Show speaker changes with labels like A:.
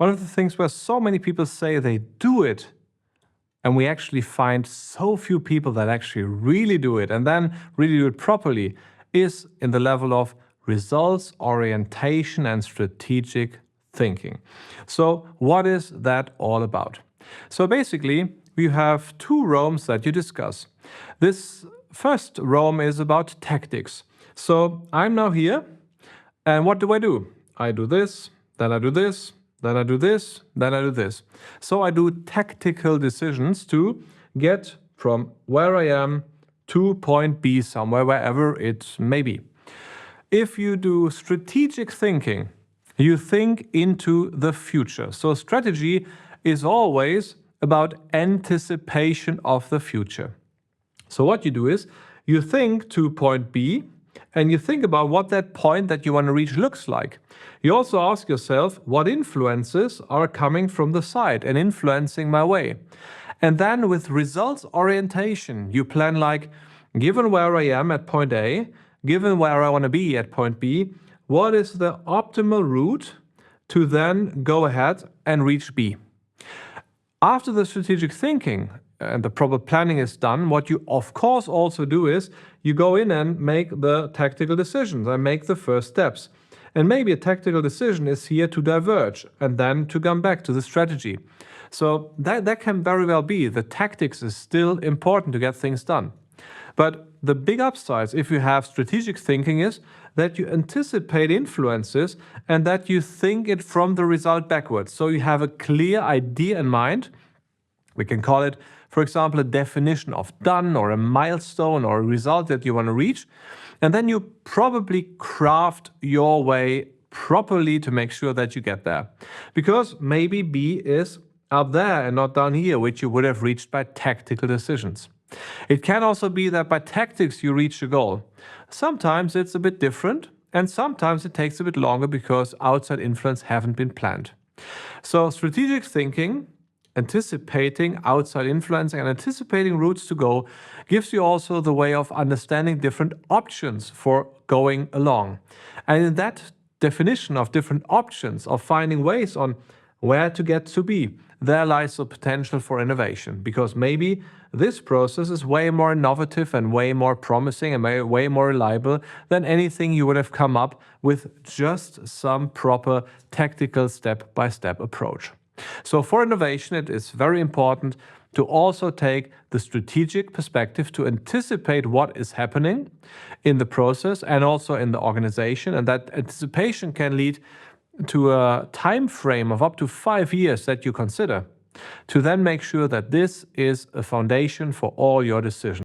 A: one of the things where so many people say they do it, and we actually find so few people that actually really do it and then really do it properly, is in the level of results orientation and strategic thinking. So what is that all about? So basically, we have two realms that you discuss. This first realm is about tactics. So I'm now here, and what do? I do this, then I do this, then I do this, then I do this. So I do tactical decisions to get from where I am to point B somewhere, wherever it may be. If you do strategic thinking, you think into the future. So strategy is always about anticipation of the future. So what you do is you think to point B, and you think about what that point that you want to reach looks like. You also ask yourself, what influences are coming from the side and influencing my way? And then with results orientation, you plan like, given where I am at point A, given where I want to be at point B, what is the optimal route to then go ahead and reach B? After the strategic thinking and the proper planning is done, what you of course also do is you go in and make the tactical decisions and make the first steps. And maybe a tactical decision is here to diverge and then to come back to the strategy. So that can very well be. The tactics is still important to get things done. But the big upsides, if you have strategic thinking, is that you anticipate influences and that you think it from the result backwards. So you have a clear idea in mind. We can call it, for example, a definition of done or a milestone or a result that you want to reach. And then you probably craft your way properly to make sure that you get there. Because maybe B is up there and not down here, which you would have reached by tactical decisions. It can also be that by tactics you reach a goal. Sometimes it's a bit different, and sometimes it takes a bit longer because outside influence haven't been planned. So strategic thinking, anticipating outside influence and anticipating routes to go gives you also the way of understanding different options for going along. And in that definition of different options, of finding ways on where to get to be, there lies the potential for innovation, because maybe this process is way more innovative and way more promising and way more reliable than anything you would have come up with just some proper tactical step-by-step approach. So for innovation, it is very important to also take the strategic perspective to anticipate what is happening in the process and also in the organization. And that anticipation can lead to a time frame of up to 5 years that you consider to then make sure that this is a foundation for all your decisions.